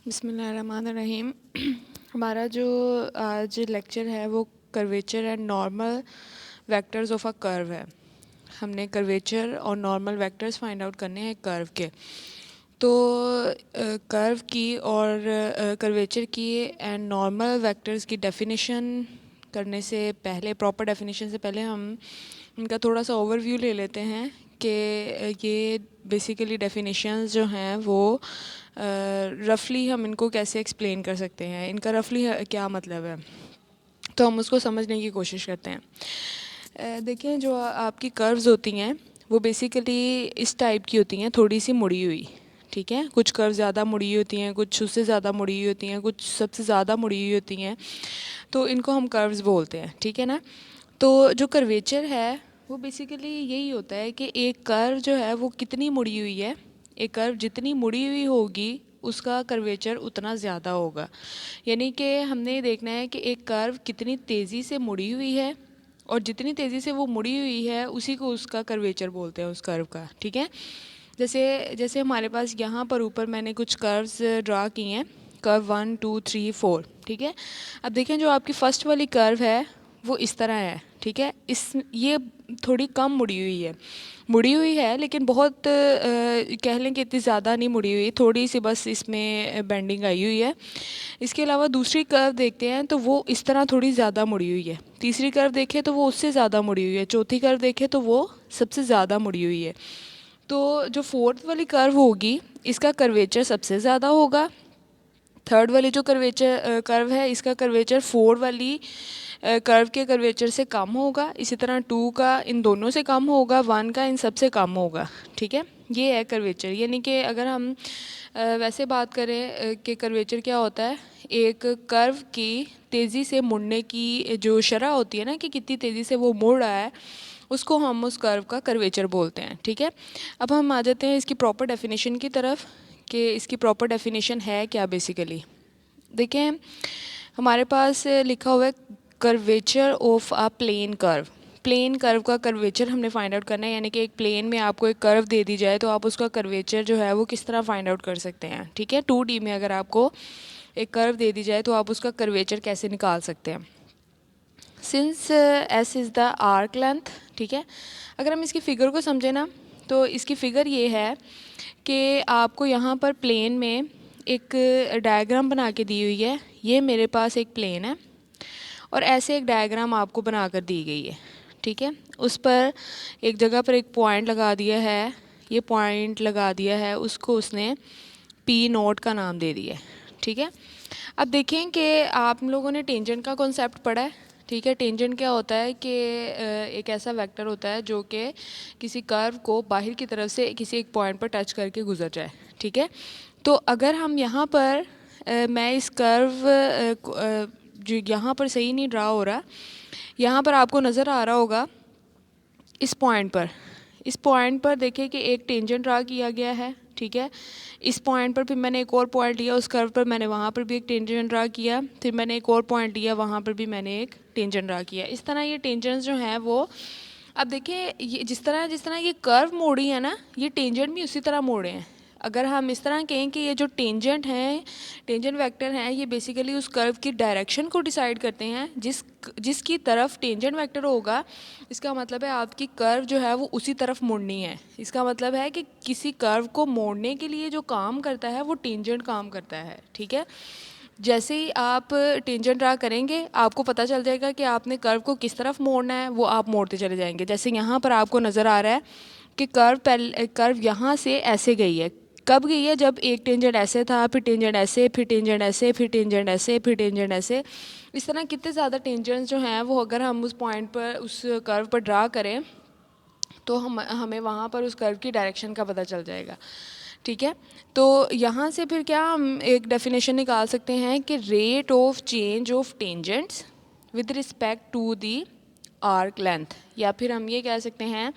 बिस्मिल्लाहिर्रहमानिर्रहीम। हमारा जो आज लेक्चर है वो curvature and normal vectors of a curve है। हमने कर्वेचर और नॉर्मल वेक्टर्स फाइंड आउट करने हैं कर्व के। तो कर्व की और कर्वेचर की एंड नॉर्मल वेक्टर्स की डेफिनेशन करने से पहले, प्रॉपर डेफिनेशन से पहले हम इनका थोड़ा सा ओवरव्यू ले लेते हैं कि ये बेसिकली डेफिनेशंस जो हैं वो रफली हम इनको कैसे एक्सप्लेन कर सकते हैं, इनका रफली क्या मतलब है, तो हम उसको समझने की कोशिश करते हैं। देखें, जो आपकी कर्व्स होती हैं वो बेसिकली इस टाइप की होती हैं, थोड़ी सी मुड़ी हुई। ठीक है, कुछ कर्व ज़्यादा मुड़ी हुई होती हैं, कुछ उससे ज़्यादा मुड़ी हुई होती हैं, कुछ सबसे ज़्यादा मुड़ी हुई होती हैं, तो इनको हम कर्व्स बोलते हैं। ठीक है ना। तो जो कर्वेचर है वो बेसिकली यही होता है कि एक कर्व जो है वो कितनी मुड़ी हुई है, एक कर्व जितनी मुड़ी हुई होगी उसका कर्वेचर उतना ज़्यादा होगा। यानी कि हमने देखना है कि एक कर्व कितनी तेज़ी से मुड़ी हुई है, और जितनी तेज़ी से वो मुड़ी हुई है उसी को उसका कर्वेचर बोलते हैं, उस कर्व का। ठीक है, जैसे जैसे हमारे पास यहाँ पर ऊपर मैंने कुछ कर्व्स ड्रा किए हैं, कर्व 1 2 3 4। ठीक है, अब देखें जो आपकी फ़र्स्ट वाली कर्व है वो इस तरह है। ठीक है, ये थोड़ी कम मुड़ी हुई है लेकिन बहुत कह लें कि इतनी ज़्यादा नहीं मुड़ी हुई, थोड़ी सी बस इसमें बेंडिंग आई हुई है। इसके अलावा दूसरी कर्व देखते हैं तो वो इस तरह थोड़ी ज़्यादा मुड़ी हुई है, तीसरी कर्व देखें तो वो उससे ज़्यादा मुड़ी हुई है, चौथी कर्व देखें तो वो सबसे ज़्यादा मुड़ी हुई है। तो जो फोर्थ वाली कर्व होगी इसका कर्वेचर सबसे ज़्यादा होगा। थर्ड वाली जो कर्व है इसका कर्वेचर फोर वाली कर्व के कर्वेचर से कम होगा। इसी तरह 2 का इन दोनों से कम होगा, 1 का इन सब से कम होगा। ठीक है, ये है कर्वेचर। यानी कि अगर हम वैसे बात करें कि कर्वेचर क्या होता है, एक कर्व की तेज़ी से मुड़ने की जो शरह होती है ना, कि कितनी तेज़ी से वो मुड़ रहा है, उसको हम उस कर्व का कर्वेचर बोलते हैं। ठीक है, अब हम आ जाते हैं इसकी प्रॉपर डेफिनेशन की तरफ कि इसकी प्रॉपर डेफिनेशन है क्या। बेसिकली देखें, हमारे पास लिखा हुआ है curvature of a plane curve. Plane curve का कर्वेचर हमने फाइंड आउट करना है, यानी कि एक प्लेन में आपको एक कर्व दे दी जाए तो आप उसका कर्वेचर जो है वो किस तरह फाइंड आउट कर सकते हैं। ठीक है, 2D में अगर आपको एक कर्व दे दी जाए तो आप उसका कर्वेचर कैसे निकाल सकते हैं। Since S is the arc length. ठीक है, अगर हम इसकी फ़िगर को समझें ना, तो इसकी फ़िगर ये है कि आपको यहाँ पर प्लेन में एक डायग्राम बना के दी हुई है। ये मेरे पास एक प्लेन है और ऐसे एक डायग्राम आपको बना कर दी गई है। ठीक है, उस पर एक जगह पर एक पॉइंट लगा दिया है, ये पॉइंट लगा दिया है, उसको उसने P0 का नाम दे दिया है। ठीक है, अब देखें कि आप लोगों ने टेंजेंट का कॉन्सेप्ट पढ़ा है। ठीक है, टेंजेंट क्या होता है कि एक ऐसा वेक्टर होता है जो कि किसी कर्व को बाहर की तरफ से किसी एक पॉइंट पर टच करके गुजर जाए। ठीक है, तो अगर हम यहाँ पर मैं इस कर्व जो यहाँ पर सही नहीं ड्रा हो रहा, यहाँ पर आपको नज़र आ रहा होगा इस पॉइंट पर देखिए कि एक टेंजेंट ड्रा किया गया है। ठीक है, इस पॉइंट पर फिर मैंने एक और पॉइंट लिया, उस कर्व पर मैंने वहाँ पर भी एक टेंजेंट ड्रा किया, फिर मैंने एक और पॉइंट लिया, वहाँ पर भी मैंने एक टेंजेंट ड्रा किया। इस तरह ये टेंजेंट्स जो हैं वो, अब देखिए ये जिस तरह ये कर्व मोड़ी है ना, ये टेंजेंट भी उसी तरह मोड़े हैं। अगर हम इस तरह कहें कि ये जो टेंजेंट हैं, टेंजेंट वेक्टर हैं, ये बेसिकली उस कर्व की डायरेक्शन को डिसाइड करते हैं, जिसकी तरफ टेंजेंट वेक्टर होगा, इसका मतलब है आपकी कर्व जो है वो उसी तरफ मुड़नी है। इसका मतलब है कि किसी कर्व को मोड़ने के लिए जो काम करता है वो टेंजेंट काम करता है। ठीक है, जैसे ही आप टेंजेंट ड्रा करेंगे आपको पता चल जाएगा कि आपने कर्व को किस तरफ मोड़ना है, वो आप मोड़ते चले जाएंगे। जैसे यहाँ पर आपको नज़र आ रहा है कि कर्व यहाँ से ऐसे गई है। कब गई है? जब एक टेंजेंट ऐसे था, फिर टेंजेंट ऐसे, फिर टेंजेंट ऐसे, फिर टेंजेंट ऐसे, फिर टेंजेंट ऐसे। इस तरह कितने ज़्यादा टेंजेंट्स जो हैं वो अगर हम उस पॉइंट पर, उस कर्व पर ड्रा करें तो हमें वहाँ पर उस कर्व की डायरेक्शन का पता चल जाएगा। ठीक है, तो यहाँ से फिर क्या हम एक डेफिनेशन निकाल सकते हैं कि rate of change of tangents with respect to the arc length, या फिर हम ये कह सकते हैं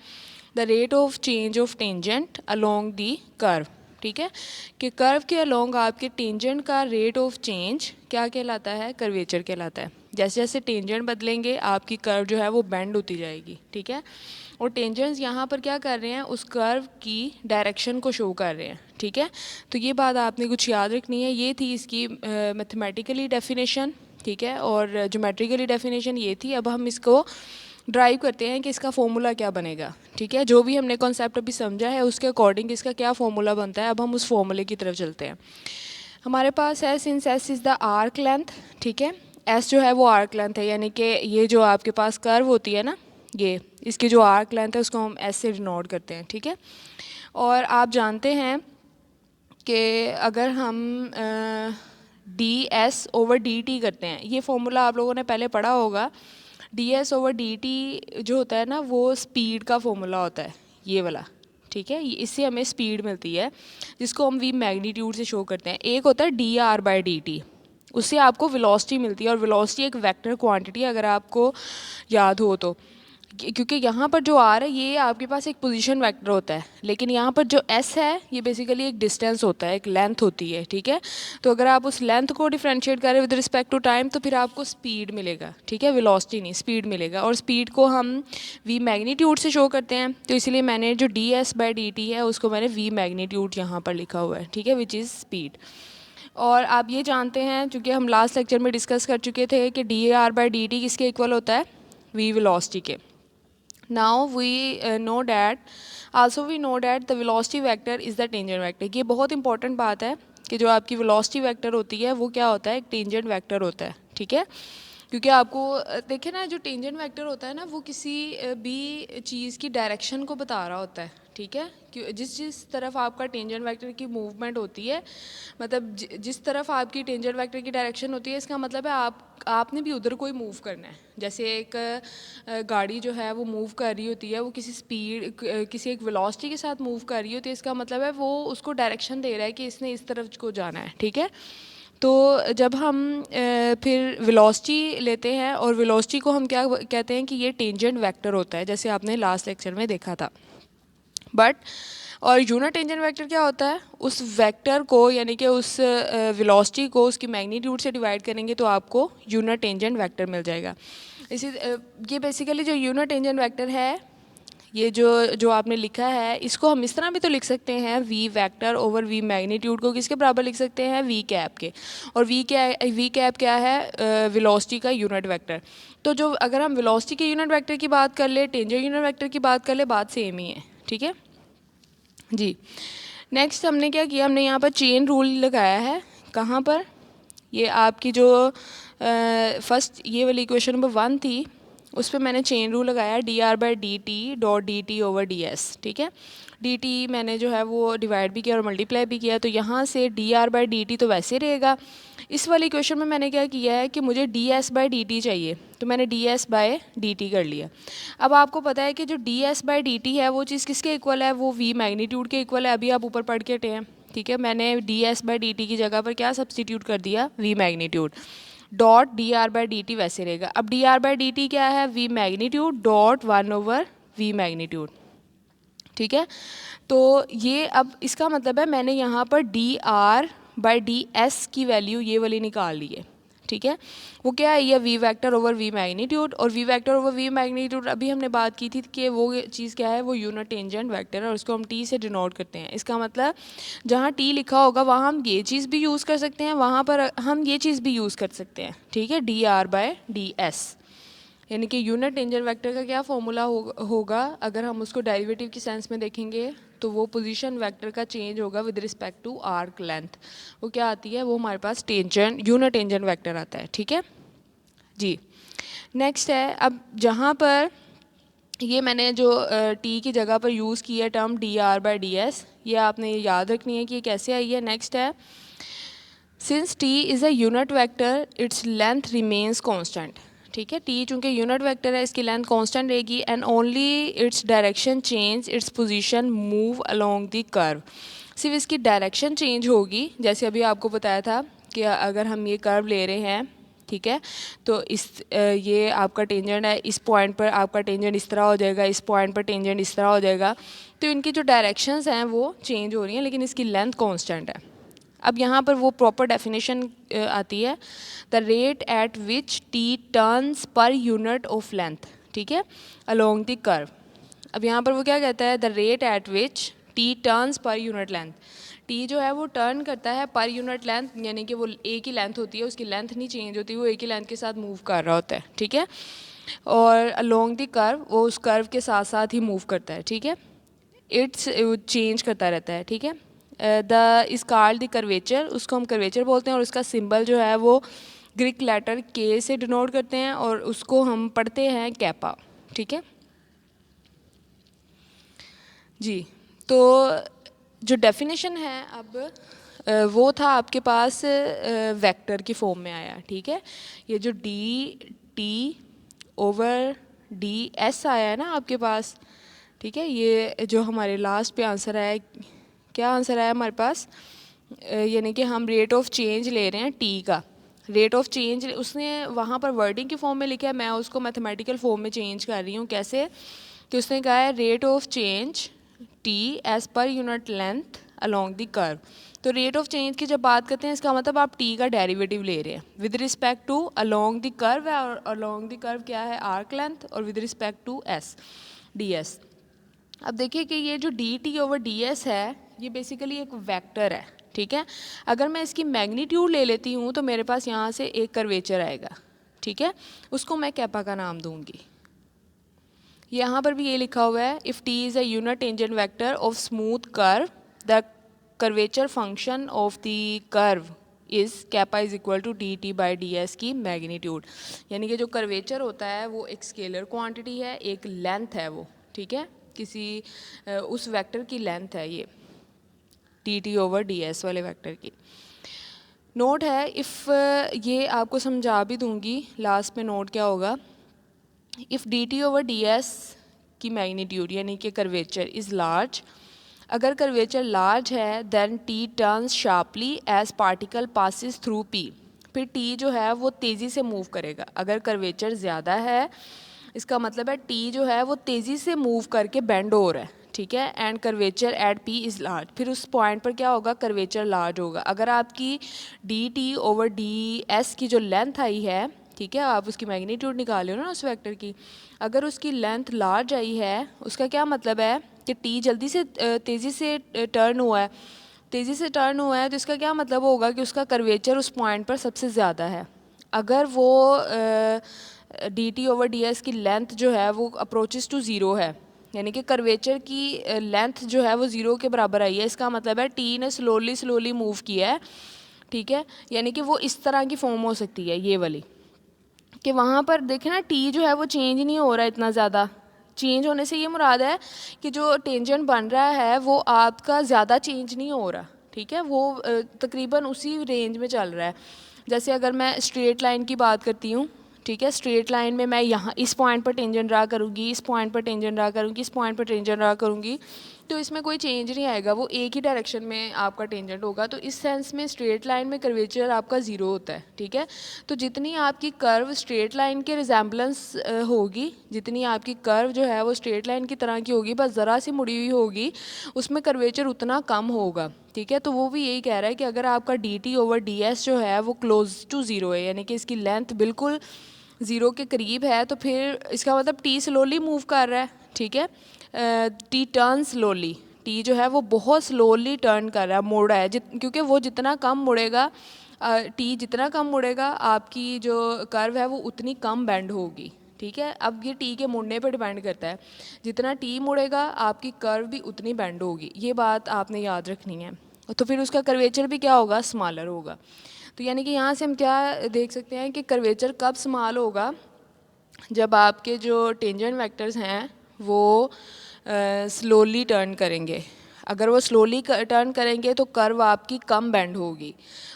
the rate of change of tangent along the curve. ठीक है, कि कर्व के अलोंग आपके टेंजेंट का रेट ऑफ चेंज क्या कहलाता है? कर्वेचर कहलाता है। जैसे जैसे टेंजेंट बदलेंगे आपकी कर्व जो है वो बेंड होती जाएगी। ठीक है, और टेंजेंट्स यहाँ पर क्या कर रहे हैं, उस कर्व की डायरेक्शन को शो कर रहे हैं, ठीक है। तो ये बात आपने कुछ याद रखनी है। ये थी इसकी मैथमेटिकली डेफिनेशन, ठीक है, और ज्योमेट्रिकली डेफिनेशन ये थी। अब हम इसको ड्राइव करते हैं कि इसका फॉर्मूला क्या बनेगा, ठीक है। जो भी हमने कॉन्सेप्ट अभी समझा है उसके अकॉर्डिंग इसका क्या फॉर्मूला बनता है, अब हम उस फॉर्मूले की तरफ चलते हैं। हमारे पास है since S is the arc length, ठीक है, एस जो है वो आर्क लेंथ है, यानी कि ये जो आपके पास कर्व होती है ना, ये इसकी जो आर्क लेंथ है उसको हम एस से डिनोट करते हैं, ठीक है। और आप जानते हैं कि अगर हम D S over D T करते हैं, ये फॉर्मूला आप लोगों ने पहले पढ़ा होगा। D S over D T जो होता है ना, वो स्पीड का फॉर्मूला होता है, ये वाला, ठीक है। इससे हमें स्पीड मिलती है जिसको हम वी मैग्नीट्यूड से शो करते हैं। एक होता है D R by D T, उससे आपको वेलोसिटी मिलती है, और वेलोसिटी एक वेक्टर क्वांटिटी अगर आपको याद हो तो, क्योंकि यहाँ पर जो आर है ये आपके पास एक पोजीशन वेक्टर होता है, लेकिन यहाँ पर जो एस है ये बेसिकली एक डिस्टेंस होता है, एक लेंथ होती है, ठीक है। तो अगर आप उस लेंथ को डिफरेंशिएट करें विद रिस्पेक्ट टू टाइम तो फिर आपको स्पीड मिलेगा, ठीक है, वेलोसिटी नहीं, स्पीड मिलेगा। और स्पीड को हम वी मैग्नीट्यूड से शो करते हैं, तो इसलिए मैंने जो D S by D T है उसको मैंने वी मैग्नीट्यूड यहाँ पर लिखा हुआ है, ठीक है, विच इज़ स्पीड। और आप ये जानते हैं, चूँकि हम लास्ट लेक्चर में डिस्कस कर चुके थे कि D R by D T किसके इक्वल होता है, वी वेलोसिटी के। Now we know that also we know that the velocity vector is the tangent vector। ये बहुत इंपॉर्टेंट बात है कि जो आपकी velocity vector होती है वो क्या होता है, एक टेंजेंट वेक्टर होता है, ठीक है। क्योंकि आपको देखें ना, जो टेंजेंट वेक्टर होता है ना वो किसी भी चीज़ की डायरेक्शन को बता रहा होता है, ठीक है। जिस तरफ आपका टेंजेंट वेक्टर की मूवमेंट होती है, मतलब जिस तरफ आपकी टेंजेंट वेक्टर की डायरेक्शन होती है, इसका मतलब है आपने भी उधर कोई मूव करना है। जैसे एक गाड़ी जो है वो मूव कर रही होती है, वो किसी स्पीड किसी एक वेलोसिटी के साथ मूव कर रही होती है, इसका मतलब है वो उसको डायरेक्शन दे रहा है कि इसने इस तरफ को जाना है, ठीक है। तो जब हम फिर वेलोसिटी लेते हैं, और वेलोसिटी को हम क्या कहते हैं कि ये टेंजेंट वेक्टर होता है, जैसे आपने लास्ट लेक्चर में देखा था। बट और यूनिट टेंजेंट वेक्टर क्या होता है, उस वेक्टर को यानी कि उस वेलोसिटी को उसकी मैग्नीट्यूड से डिवाइड करेंगे तो आपको यूनिट टेंजेंट वेक्टर मिल जाएगा। इसी ये बेसिकली जो यूनिट टेंजेंट वेक्टर है, ये जो आपने लिखा है, इसको हम इस तरह भी तो लिख सकते हैं, V vector over we magnitude को किसके बराबर लिख सकते हैं, वी कैप के। और वी कैप क्या है, वेलोसिटी का यूनिट वेक्टर। तो जो अगर हम वेलोसिटी के यूनिट वेक्टर की बात कर ले, टेंजेंट यूनिट वेक्टर की बात कर ले, बात सेम ही है, ठीक है जी। नेक्स्ट हमने क्या किया, हमने यहाँ पर चेन रूल लगाया है। कहाँ पर, ये आपकी जो फर्स्ट ये वाली इक्वेशन नंबर 1 थी, उस पर मैंने चेन रूल लगाया, D R by D T dot D T over D S, ठीक है। डी टी मैंने जो है वो डिवाइड भी किया और मल्टीप्लाई भी किया, तो यहाँ से D R by D T तो वैसे रहेगा। इस वाली इक्वेशन में मैंने क्या किया है कि मुझे D S by D T चाहिए, तो मैंने D S by D T कर लिया। अब आपको पता है कि जो D S by D T है वो चीज़ किसके इक्वल है, वो वी मैग्नीट्यूड के इक्वल है। अभी आप ऊपर पढ़ के हटे हैं, ठीक है। मैंने D S by D T की जगह पर क्या सब्सटीट्यूट कर दिया, V magnitude dot D R by D T वैसे रहेगा। अब D R by D T क्या है, V magnitude dot 1 over we magnitude, ठीक है। तो ये अब इसका मतलब है मैंने यहाँ पर D R by D S की वैल्यू ये वाली निकाल ली है, ठीक है। वो क्या है, ये V vector over we magnitude, और V vector over we magnitude अभी हमने बात की थी कि वो चीज़ क्या है, वो यूनिट टेंजेंट वेक्टर है, और उसको हम टी से डिनोट करते हैं। इसका मतलब जहाँ टी लिखा होगा वहाँ हम ये चीज़ भी यूज़ कर सकते हैं, वहाँ पर हम ये चीज़ भी यूज़ कर सकते हैं, ठीक है, D R by D S. यानी कि यूनिट टेंजेंट वेक्टर का क्या फॉर्मूला होगा, अगर हम उसको डेरिवेटिव की सेंस में देखेंगे तो वो पोजीशन वेक्टर का चेंज होगा with respect to arc length. वो क्या आती है, वो हमारे पास टेंजेंट यूनिट टेंजेंट वेक्टर आता है, ठीक है जी। नेक्स्ट है, अब जहाँ पर ये मैंने जो टी की जगह पर यूज़ की है term D R by D S, ये आपने याद रखनी है कि ये कैसे आई है। नेक्स्ट है, since T is a unit vector its length remains constant, ठीक है। टी चूँकि यूनिट वेक्टर है, इसकी लेंथ कांस्टेंट रहेगी, and only its direction change its position move along the curve. सिर्फ इसकी डायरेक्शन चेंज होगी, जैसे अभी आपको बताया था कि अगर हम ये कर्व ले रहे हैं, ठीक है, तो ये आपका टेंजेंट है, इस पॉइंट पर आपका टेंजेंट इस तरह हो जाएगा, इस पॉइंट पर टेंजेंट इस तरह हो जाएगा। तो इनकी जो डायरेक्शंस हैं वो चेंज हो रही हैं, लेकिन इसकी लेंथ कांस्टेंट है। अब यहाँ पर वो प्रॉपर डेफिनेशन आती है, the rate at which T turns per unit of length, ठीक है, अलोंग द कर्व। अब यहाँ पर वो क्या कहता है, the rate at which T turns per unit length, T जो है वो टर्न करता है पर यूनिट लेंथ, यानी कि वो एक ही लेंथ होती है, उसकी लेंथ नहीं चेंज होती, वो एक ही लेंथ के साथ मूव कर रहा होता है, ठीक है। और अलोंग द कर्व, वो उस कर्व के साथ साथ ही मूव करता है, ठीक है। इट्स चेंज करता रहता है, ठीक है। The is called the curvature, उसको हम कर्वेचर बोलते हैं, और उसका सिंबल जो है वो ग्रीक लेटर के से डिनोट करते हैं, और उसको हम पढ़ते हैं कैपा, ठीक है जी। तो जो डेफिनेशन है अब वो था आपके पास वेक्टर की फॉर्म में आया, ठीक है। ये जो D T over D S आया है ना आपके पास, ठीक है, ये जो हमारे लास्ट पे आंसर आया, क्या आंसर आया हमारे पास, यानी कि हम रेट ऑफ चेंज ले रहे हैं टी का, रेट ऑफ चेंज उसने वहाँ पर वर्डिंग की फॉर्म में लिखा है, मैं उसको मैथमेटिकल फॉर्म में चेंज कर रही हूँ। कैसे कि उसने कहा है rate of change T as per unit length along the curve. तो रेट ऑफ चेंज की जब बात करते हैं, इसका मतलब आप टी का डेरिवेटिव ले रहे हैं with respect to along the curve, और अलोंग द कर्व क्या है, आर्क लेंथ, और with respect to S D S. अब देखिए कि ये जो D T over D S है, ये बेसिकली एक वेक्टर है, ठीक है। अगर मैं इसकी मैग्नीट्यूड ले लेती हूँ तो मेरे पास यहाँ से एक कर्वेचर आएगा, ठीक है, उसको मैं कैपा का नाम दूंगी। यहाँ पर भी ये लिखा हुआ है, if T is a unit tangent vector of smooth curve, the curvature function of the curve is kappa is equal to D T by D S की मैग्नीट्यूड। यानी कि जो कर्वेचर होता है वो एक स्केलर क्वांटिटी है, एक लेंथ है वो, ठीक है, किसी उस वेक्टर की लेंथ है ये D T over D S वाले वेक्टर की। नोट है, इफ़ ये आपको समझा भी दूंगी, लास्ट में नोट क्या होगा, if D T over D S की मैग्नीट्यूड यानी कि कर्वेचर इज़ लार्ज, अगर कर्वेचर लार्ज है then T turns sharply as particle passes through P, फिर टी जो है वो तेज़ी से मूव करेगा। अगर कर्वेचर ज़्यादा है, इसका मतलब है टी जो है वो तेज़ी से मूव करके बेंड हो रहा है, ठीक है, and curvature at P is large, फिर उस पॉइंट पर क्या होगा, कर्वेचर लार्ज होगा। अगर आपकी D T over D S की जो लेंथ आई है, ठीक है, आप उसकी मैग्नीट्यूड निकाले हो ना उस वेक्टर की, अगर उसकी लेंथ लार्ज आई है, उसका क्या मतलब है कि टी जल्दी से तेज़ी से टर्न हुआ है, तेज़ी से टर्न हुआ है, तो इसका क्या मतलब होगा कि उसका कर्वेचर उस पॉइंट पर सबसे ज़्यादा है। अगर वो D T over D S की लेंथ जो है वो अप्रोचेस टू ज़ीरो है, यानी कि कर्वेचर की लेंथ जो है वो ज़ीरो के बराबर आई है, इसका मतलब है टी ने स्लोली स्लोली मूव किया है, ठीक है। यानी कि वो इस तरह की फॉर्म हो सकती है ये वाली, कि वहाँ पर देखें ना टी जो है वो चेंज नहीं हो रहा है इतना ज़्यादा। चेंज होने से ये मुराद है कि जो टेंजेंट बन रहा है वो आपका ज़्यादा चेंज नहीं हो रहा, ठीक है, वो तकरीबन उसी रेंज में चल रहा है। जैसे अगर मैं स्ट्रेट लाइन की बात करती हूँ, ठीक है, स्ट्रेट लाइन में मैं यहाँ इस पॉइंट पर टेंजेंट ड्रा करूँगी, इस पॉइंट पर टेंजेंट ड्रा करूँगी, इस पॉइंट पर टेंजेंट ड्रा करूँगी, तो इसमें कोई चेंज नहीं आएगा, वो एक ही डायरेक्शन में आपका टेंजेंट होगा। तो इस सेंस में स्ट्रेट लाइन में कर्वेचर आपका ज़ीरो होता है, ठीक है। तो जितनी आपकी कर्व स्ट्रेट लाइन के रिजेम्बलेंस होगी, जितनी आपकी कर्व जो है वो स्ट्रेट लाइन की तरह की होगी, बस ज़रा सी मुड़ी हुई होगी, उसमें कर्वेचर उतना कम होगा, ठीक है। तो वो भी यही कह रहा है कि अगर आपका D T over D S जो है वो क्लोज टू ज़ीरो है, यानी कि इसकी लेंथ बिल्कुल ज़ीरो के करीब है, तो फिर इसका मतलब टी स्लोली मूव कर रहा है, ठीक है। टी टर्न स्लोली, टी जो है वो बहुत स्लोली टर्न कर रहा है, मुड़ रहा है, क्योंकि वो जितना कम मुड़ेगा, टी जितना कम मुड़ेगा, आपकी जो कर्व है वो उतनी कम बेंड होगी, ठीक है। अब ये टी के मुड़ने पर डिपेंड करता है, जितना टी मुड़ेगा आपकी कर्व भी उतनी बेंड होगी, ये बात आपने याद रखनी है। तो फिर उसका कर्वेचर भी क्या होगा, स्मॉलर होगा। तो यानी कि यहाँ से हम क्या देख सकते हैं कि कर्वेचर कब स्मॉल होगा, जब आपके जो टेंजेंट वेक्टर्स हैं वो स्लोली टर्न करेंगे। अगर वो स्लोली टर्न करेंगे तो कर्व आपकी कम बेंड होगी,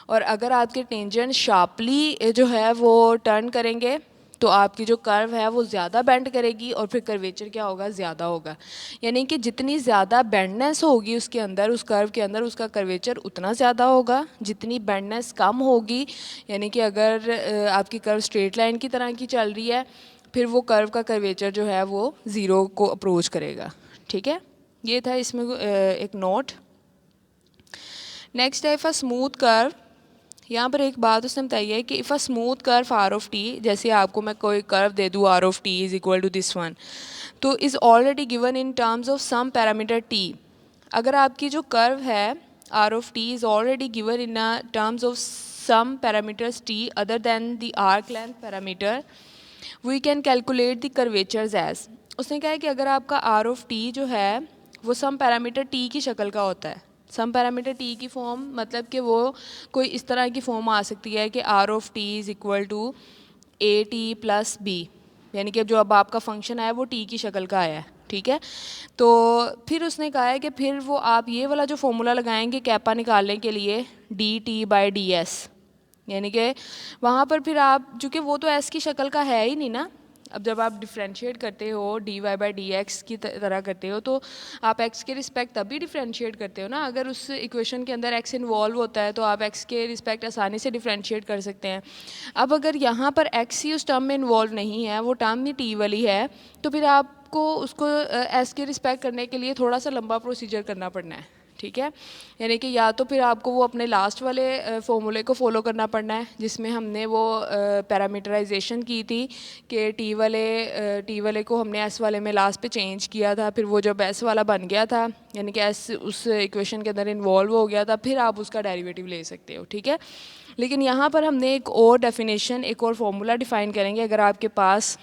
और अगर आपके टेंजेंट शार्पली जो है वो टर्न करेंगे तो आपकी जो कर्व है वो ज़्यादा बेंड करेगी, और फिर कर्वेचर क्या होगा, ज़्यादा होगा। यानी कि जितनी ज़्यादा बेंडनेस होगी उसके अंदर, उस कर्व के अंदर, उसका कर्वेचर उतना ज़्यादा होगा। जितनी बेंडनेस कम होगी, यानी कि अगर आपकी कर्व स्ट्रेट लाइन की तरह की चल रही है, फिर वो कर्व का कर्वेचर जो है वो ज़ीरो को अप्रोच करेगा, ठीक है। ये था इसमें एक नोट। नेक्स्ट है इफ़ अ स्मूथ कर्व, यहाँ पर एक बात उसने बताई है कि if a smooth curve R of T, जैसे आपको मैं कोई कर्व दे दूँ R of T is equal to this one, तो is already given in terms of some parameter T. अगर आपकी जो कर्व है are of T is already given in terms of some parameters T other then the arc length parameter, we can calculate the curvatures as. उसने कहा है कि अगर आपका आर ऑफ टी जो है वो सम पैरामीटर टी की शक्ल का होता है। सम पैरामीटर टी की फॉर्म मतलब कि वो कोई इस तरह की फॉर्म आ सकती है कि r of T is equal to a t plus b, यानी कि जो अब आपका फंक्शन है वो टी की शक्ल का आया है, ठीक है। तो फिर उसने कहा है कि फिर वो आप ये वाला जो फॉर्मूला लगाएंगे कैपा निकालने के लिए D T by D S, यानी कि वहाँ पर फिर आप चूँकि वो तो एस की शक्ल का है ही नहीं ना, अब जब आप डिफ्रेंशिएट करते हो d y by d x की तरह करते हो तो आप एक्स के रिस्पेक्ट तभी डिफ्रेंशिएट करते हो ना, अगर उस इक्वेशन के अंदर एक्स इन्वॉल्व होता है तो आप एक्स के रिस्पेक्ट आसानी से डिफ्रेंशिएट कर सकते हैं। अब अगर यहाँ पर एक्स ही उस टर्म में इन्वॉल्व नहीं है, वो टर्म ही टी वाली है, तो फिर आपको उसको एस के रिस्पेक्ट करने के लिए थोड़ा सा लंबा प्रोसीजर करना पड़ना है, ठीक है। यानी कि या तो फिर आपको वो अपने लास्ट वाले फॉर्मूले को फॉलो करना पड़ना है जिसमें हमने वो पैरामीटराइजेशन की थी कि टी वाले को हमने एस वाले में लास्ट पे चेंज किया था, फिर वो जब एस वाला बन गया था यानी कि एस उस इक्वेशन के अंदर इन्वॉल्व हो गया था, फिर आप उसका डेरिवेटिव ले सकते हो, ठीक है। लेकिन यहाँ पर हमने एक और डेफिनेशन, एक और फॉर्मूला डिफ़ाइन करेंगे अगर आपके पास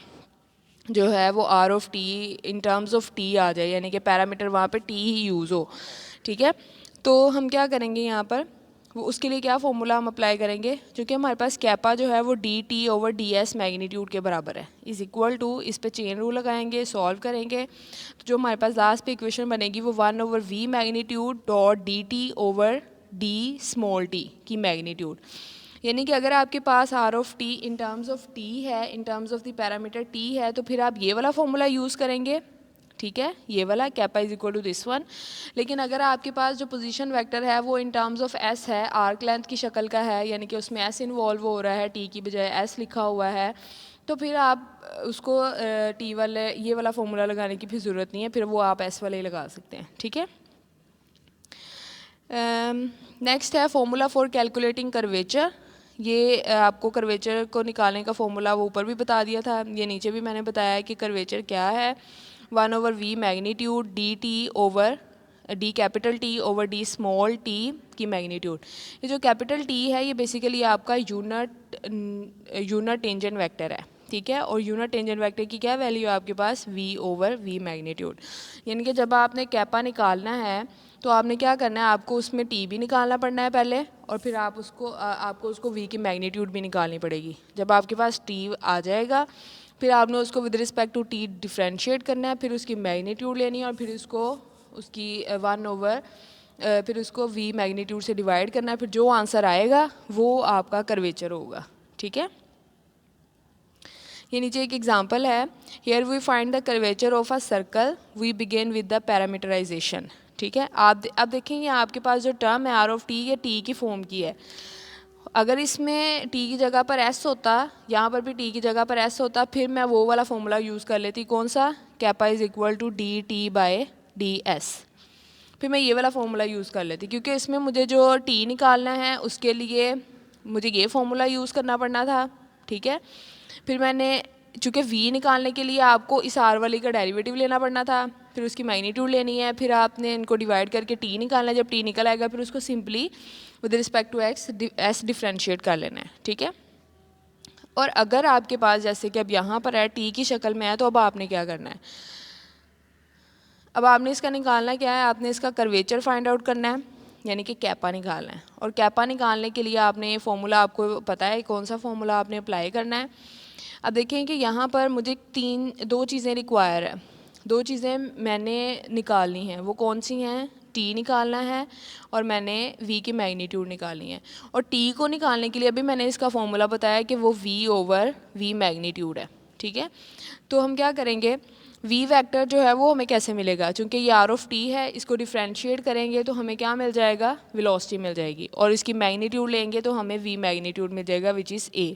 जो है वो R of T in terms of T आ जाए, यानी कि पैरामीटर वहाँ पे टी ही यूज़ हो, ठीक है। तो हम क्या करेंगे यहाँ पर, वो उसके लिए क्या फॉर्मूला हम अप्लाई करेंगे, क्योंकि हमारे पास कैपा जो है वो D T over D S magnitude के बराबर है, इज़ इक्वल टू, इस पे चेन रूल लगाएंगे, सॉल्व करेंगे, तो जो हमारे पास लास्ट पे इक्वेशन बनेगी वो 1 over we magnitude dot D T over D small T की मैग्नीट्यूड। यानी कि अगर आपके पास R of T in terms of T है, in terms of the parameter T है, तो फिर आप ये वाला फॉर्मूला यूज़ करेंगे, ठीक है, ये वाला kappa is equal to this one. लेकिन अगर आपके पास जो पोजीशन वेक्टर है वो इन टर्म्स ऑफ एस है, आर्क लेंथ की शक्ल का है, यानी कि उसमें एस इन्वॉल्व हो रहा है, टी की बजाय एस लिखा हुआ है, तो फिर आप उसको टी वाले ये वाला फॉर्मूला लगाने की फिर ज़रूरत नहीं है, फिर वो आप एस वाले ही लगा सकते हैं, ठीक है। नेक्स्ट है फॉर्मूला फॉर कैलकुलेटिंग कर्वेचर। ये आपको कर्वेचर को निकालने का फॉर्मूला वो ऊपर भी बता दिया था, ये नीचे भी मैंने बताया है कि कर्वेचर क्या है, 1 over we magnitude d T over d capital t over D small T की मैग्नीट्यूड। ये जो कैपिटल टी है ये बेसिकली आपका यूनिट टेंजेंट वेक्टर है, ठीक है। और यूनिट टेंजेंट वेक्टर की क्या वैल्यू है आपके पास, v ओवर v मैग्नीट्यूड। यानी कि जब आपने कैपा निकालना है तो आपने क्या करना है, आपको उसमें t भी निकालना पड़ना है पहले, और फिर आपको उसको v की मैग्नीट्यूड भी निकालनी पड़ेगी। जब आपके पास t आ जाएगा फिर आपने उसको with respect to t differentiate करना है, फिर उसकी मैग्नीट्यूड लेनी है और फिर उसकी 1 ओवर फिर उसको v मैग्नीट्यूड से डिवाइड करना है, फिर जो आंसर आएगा वो आपका कर्वेचर होगा, ठीक है। ये नीचे एक एग्जांपल है, here we find the curvature of a circle, we begin with the parameterization, ठीक है। आप देखेंगे आपके पास जो टर्म है आर ऑफ टी, ये टी की फॉर्म की है। अगर इसमें टी की जगह पर एस होता, यहाँ पर भी टी की जगह पर एस होता, फिर मैं वो वाला फॉर्मूला यूज़ कर लेती, कौन सा, kappa is equal to D t by D s, फिर मैं ये वाला फॉर्मूला यूज़ कर लेती, क्योंकि इसमें मुझे जो टी निकालना है उसके लिए मुझे ये फॉर्मूला यूज़ करना पड़ना था, ठीक है। फिर मैंने चूँकि v निकालने के लिए आपको इस r वाली का डेरिवेटिव लेना पड़ना था, फिर उसकी मैग्नीट्यूड लेनी है, फिर आपने इनको डिवाइड करके t निकालना है, जब t निकल आएगा फिर उसको simply with respect to s differentiate कर लेना है, ठीक है। और अगर आपके पास जैसे कि अब यहाँ पर है t की शक्ल में है, तो अब आपने क्या करना है, अब आपने इसका निकालना क्या है, आपने इसका कर्वेचर फाइंड आउट करना है, यानी कि कैपा निकालना है। और कैपा निकालने के लिए आपने फॉर्मूला, आपको पता है कौन सा फॉर्मूला आपने अप्लाई करना है। अब देखें कि यहाँ पर मुझे दो चीज़ें रिक्वायर है, दो चीज़ें मैंने निकालनी हैं, वो कौन सी हैं, टी निकालना है और मैंने v की मैग्नीट्यूड निकालनी है। और t को निकालने के लिए अभी मैंने इसका फॉर्मूला बताया कि वो v ओवर v मैग्नीट्यूड है, ठीक है। तो हम क्या करेंगे, v वेक्टर जो है वो हमें कैसे मिलेगा, क्योंकि ये r ऑफ t है, इसको डिफ्रेंशिएट करेंगे तो हमें क्या मिल जाएगा, वेलोसिटी मिल जाएगी, और इसकी मैग्नीट्यूड लेंगे तो हमें v मैग्नीट्यूड मिल जाएगा विच इज़ a।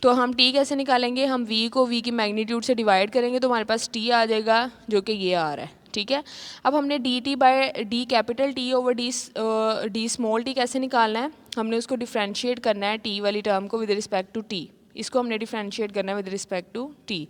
तो हम t कैसे निकालेंगे, हम v को v की मैग्नीट्यूड से डिवाइड करेंगे तो हमारे पास t आ जाएगा जो कि ये आ रहा है, ठीक है। अब हमने d t by d capital t over D small t कैसे निकालना है, हमने उसको डिफ्रेंशिएट करना है t वाली टर्म को विद रिस्पेक्ट टू t, इसको हमने डिफ्रेंशिएट करना है विद रिस्पेक्ट टू t।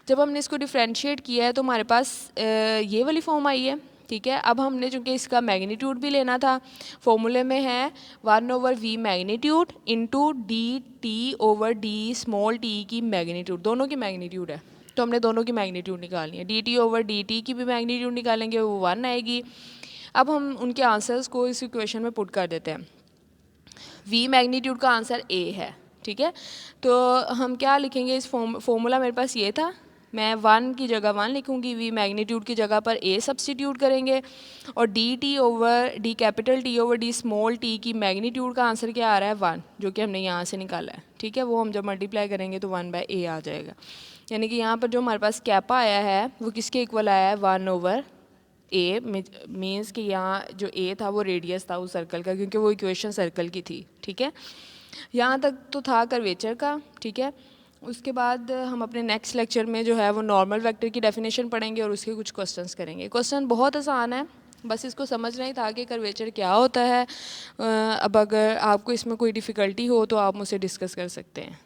जब हमने इसको डिफ्रेंशिएट किया है तो हमारे पास ये वाली फॉर्म आई है, ठीक है। अब हमने चूँकि इसका मैग्नीट्यूड भी लेना था, फॉर्मूले में है 1/v magnitude into D T over D small T की मैग्नीट्यूड, दोनों की मैग्नीट्यूड है, तो हमने दोनों की मैग्नीट्यूड निकालनी है। D T over D T की भी मैग्नीट्यूड निकालेंगे, वो 1 आएगी। अब हम उनके आंसर्स को इस इक्वेशन में पुट कर देते हैं। v मैग्नीट्यूड का आंसर a है, ठीक है। तो हम क्या लिखेंगे, इस फॉर्मूला मेरे पास ये था, मैं 1 की जगह 1 लिखूँगी, v मैग्नीट्यूड की जगह पर a सब्सटीट्यूट करेंगे, और D T over d capital t over D small T की मैग्नीट्यूड का आंसर क्या आ रहा है 1, जो कि हमने यहाँ से निकाला है, ठीक है। वो हम जब मल्टीप्लाई करेंगे तो 1/a आ जाएगा। यानी कि यहाँ पर जो हमारे पास कैपा आया है वो किसके इक्वल आया है, 1/a, मीन्स कि यहाँ जो a था वो रेडियस था उस सर्कल का, क्योंकि वो इक्वेशन सर्कल की थी, ठीक है। यहाँ तक तो था कर्वेचर का, ठीक है। उसके बाद हम अपने नेक्स्ट लेक्चर में जो है वो नॉर्मल वेक्टर की डेफिनेशन पढ़ेंगे और उसके कुछ क्वेश्चंस करेंगे। क्वेश्चन बहुत आसान है, बस इसको समझना ही था कि कर्वेचर क्या होता है। अब अगर आपको इसमें कोई डिफ़िकल्टी हो तो आप मुझसे डिस्कस कर सकते हैं।